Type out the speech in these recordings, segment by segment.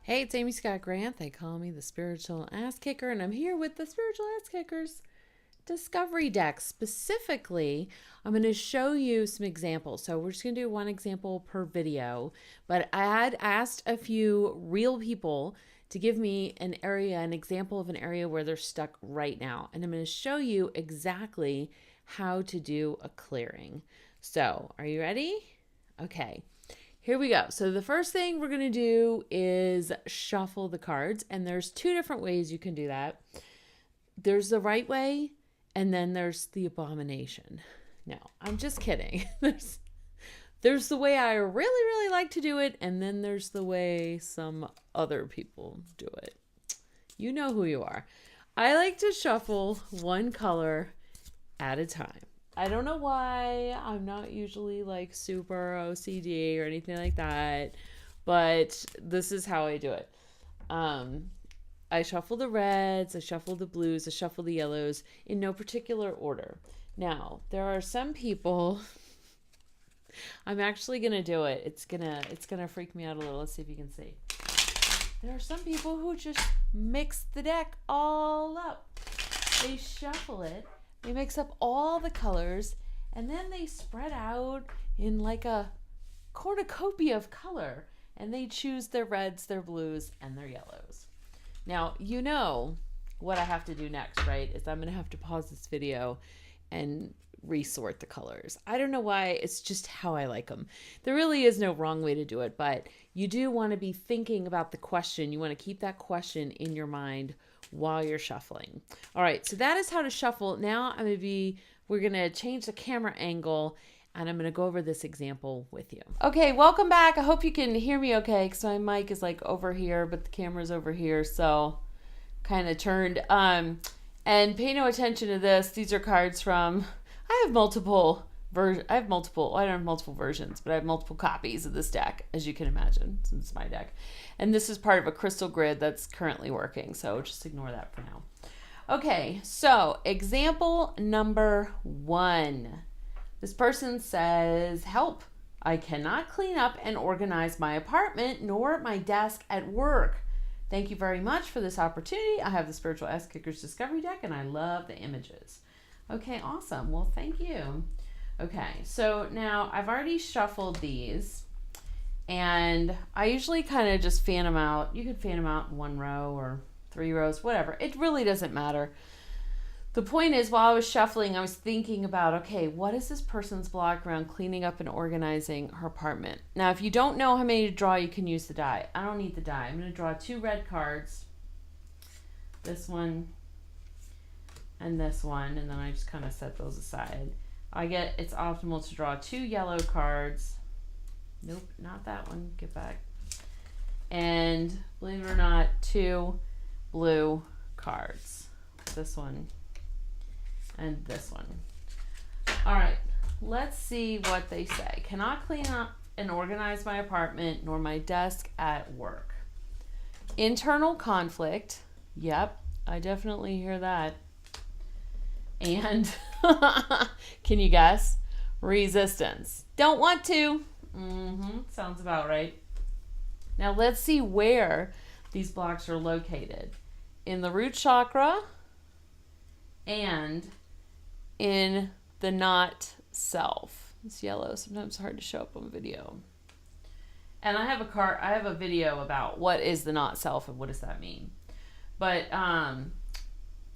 Hey, it's Amy Scott Grant. They call me the Spiritual Ass Kicker, and I'm here with the Spiritual Ass Kickers Discovery Deck. Specifically, I'm going to show you some examples. So we're just going to do one example per video, but I had asked a few real people to give me an example of an area where they're stuck right now. And I'm going to show you exactly how to do a clearing. So, are you ready? Okay. Here we go. So the first thing we're going to do is shuffle the cards, and there's two different ways you can do that. There's the right way, and then there's the abomination. No, I'm just kidding. There's the way I really like to do it, and then there's the way some other people do it. You know who you are. I like to shuffle one color at a time. I don't know why. I'm not usually like super OCD or anything like that, but this is how I do it. I shuffle the reds, I shuffle the blues, I shuffle the yellows in no particular order. Now, there are some people. I'm actually gonna do it. It's gonna freak me out a little. Let's see if you can see. There are some people who just mix the deck all up. They shuffle it. They mix up all the colors, and then they spread out in like a cornucopia of color, and they choose their reds, their blues, and their yellows. Now, you know what I have to do next, right? Is I'm going to have to pause this video and resort the colors. I don't know why. It's just how I like them. There really is no wrong way to do it, but you do want to be thinking about the question. You want to keep that question in your mind while you're shuffling. All right, so that is how to shuffle. Now we're going to change the camera angle, and I'm going to go over this example with you. Okay, welcome back. I hope you can hear me okay, because my mic is like over here, but the camera's over here, so kind of turned. And pay no attention to this. These are cards from, I don't have multiple versions, but I have multiple copies of this deck, as you can imagine, since it's my deck. And this is part of a crystal grid that's currently working, so just ignore that for now. Okay, so example number 1. This person says, help. I cannot clean up and organize my apartment nor my desk at work. Thank you very much for this opportunity. I have the Spiritual Ass Kickers Discovery Deck, and I love the images. Okay, awesome. Well, thank you. Okay, so now I've already shuffled these, and I usually kind of just fan them out. You could fan them out in 1 row or 3 rows, whatever. It really doesn't matter. The point is, while I was shuffling, I was thinking about, okay, what is this person's block around cleaning up and organizing her apartment? Now, if you don't know how many to draw, you can use the die. I don't need the die. I'm going to draw 2 red cards. This one and this one, and then I just kind of set those aside. It's optimal to draw 2 yellow cards. Nope, not that one. Get back. And believe it or not, 2 blue cards. This one and this one. All right, let's see what they say. Cannot clean up and organize my apartment nor my desk at work. Internal conflict. Yep, I definitely hear that. And can you guess? Resistance. Don't want to. Sounds about right. Now let's see where these blocks are located. In the root chakra and in the not self. It's yellow. Sometimes hard to show up on video. And I have a video about what is the not self and what does that mean. But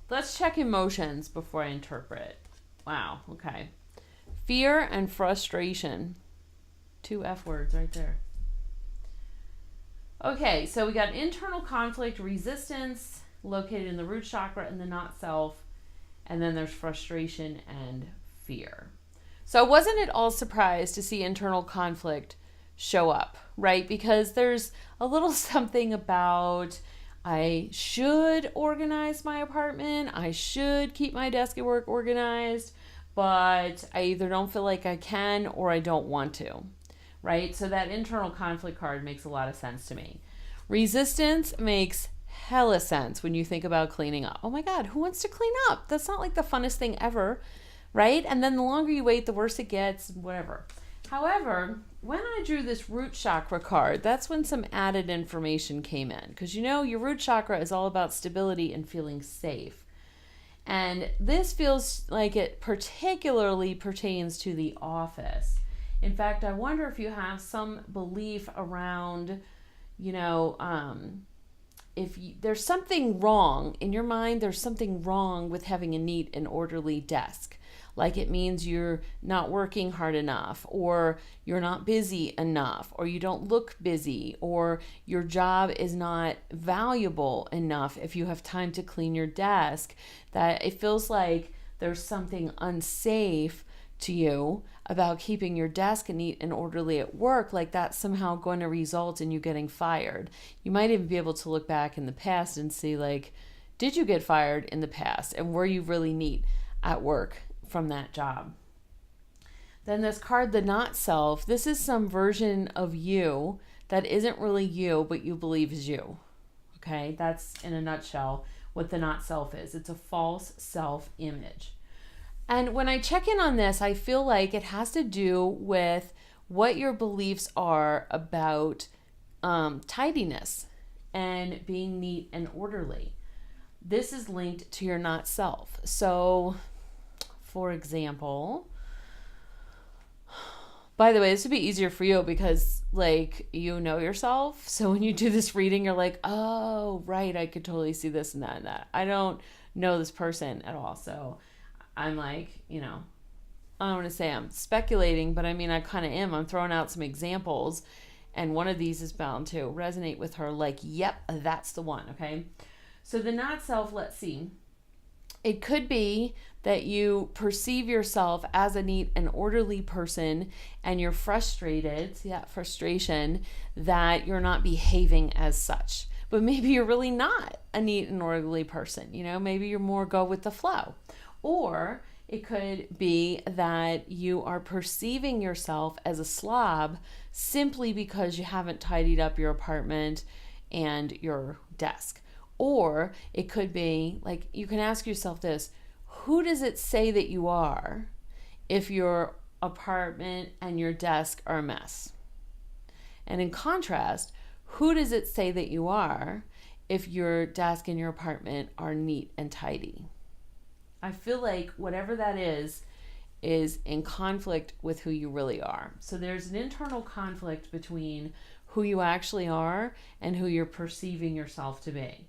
let's check emotions before I interpret. Wow, okay. Fear and frustration. 2 F words right there. Okay, so we got internal conflict, resistance, located in the root chakra and the not self. And then there's frustration and fear. So wasn't it all surprised to see internal conflict show up, right? Because there's a little something about, I should organize my apartment. I should keep my desk at work organized, but I either don't feel like I can or I don't want to, right? So that internal conflict card makes a lot of sense to me. Resistance makes hella sense when you think about cleaning up. Oh my God, who wants to clean up? That's not like the funnest thing ever, right? And then the longer you wait, the worse it gets, whatever. However, when I drew this root chakra card, that's when some added information came in. Because you know, your root chakra is all about stability and feeling safe. And this feels like it particularly pertains to the office. In fact, I wonder if you have some belief around, there's something wrong in your mind, there's something wrong with having a neat and orderly desk. Like it means you're not working hard enough, or you're not busy enough, or you don't look busy, or your job is not valuable enough if you have time to clean your desk. That it feels like there's something unsafe to you about keeping your desk neat and orderly at work, like that's somehow going to result in you getting fired. You might even be able to look back in the past and see, like, did you get fired in the past, and were you really neat at work from that job? Then this card, the not self, this is some version of you that isn't really you, but you believe is you. Okay, that's in a nutshell what the not self is. It's a false self image. And when I check in on this, I feel like it has to do with what your beliefs are about tidiness and being neat and orderly. This is linked to your not self. So, for example, by the way, this would be easier for you because, like, you know yourself. So when you do this reading, you're like, oh, right, I could totally see this and that and that. I don't know this person at all. So I'm like, I don't want to say I'm speculating, but I mean, I kind of am. I'm throwing out some examples, and one of these is bound to resonate with her. Like, yep, that's the one. Okay. So the not self, let's see. It could be that you perceive yourself as a neat and orderly person, and you're frustrated, see that frustration, that you're not behaving as such. But maybe you're really not a neat and orderly person. Maybe you're more go with the flow. Or it could be that you are perceiving yourself as a slob simply because you haven't tidied up your apartment and your desk. Or it could be, like, you can ask yourself this: who does it say that you are if your apartment and your desk are a mess? And in contrast, who does it say that you are if your desk and your apartment are neat and tidy? I feel like whatever that is in conflict with who you really are. So there's an internal conflict between who you actually are and who you're perceiving yourself to be.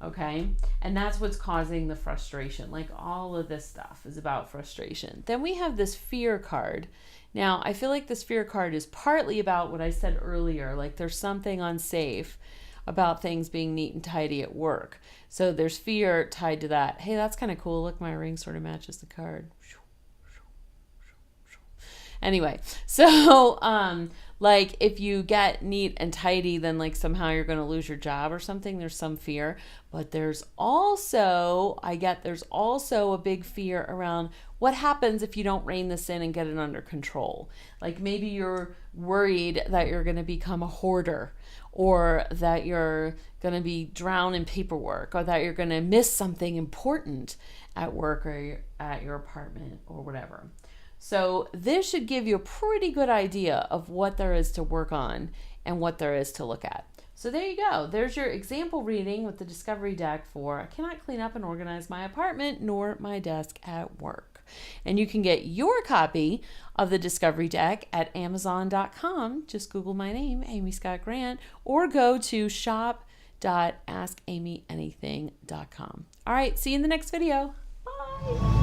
Okay? And that's what's causing the frustration. Like, all of this stuff is about frustration. Then we have this fear card. Now, I feel like this fear card is partly about what I said earlier. Like, there's something unsafe about things being neat and tidy at work. So there's fear tied to that. Hey, that's kind of cool. Look, my ring sort of matches the card. Anyway, so like, if you get neat and tidy, then like somehow you're going to lose your job or something. There's some fear, but there's also a big fear around what happens if you don't rein this in and get it under control. Like, maybe you're worried that you're going to become a hoarder, or that you're going to be drowned in paperwork, or that you're going to miss something important at work or at your apartment or whatever. So this should give you a pretty good idea of what there is to work on and what there is to look at. So there you go. There's your example reading with the Discovery deck for I cannot clean up and organize my apartment nor my desk at work. And you can get your copy of the Discovery deck at Amazon.com. Just Google my name, Amy Scott Grant, or go to shop.askamyanything.com. All right, see you in the next video. Bye.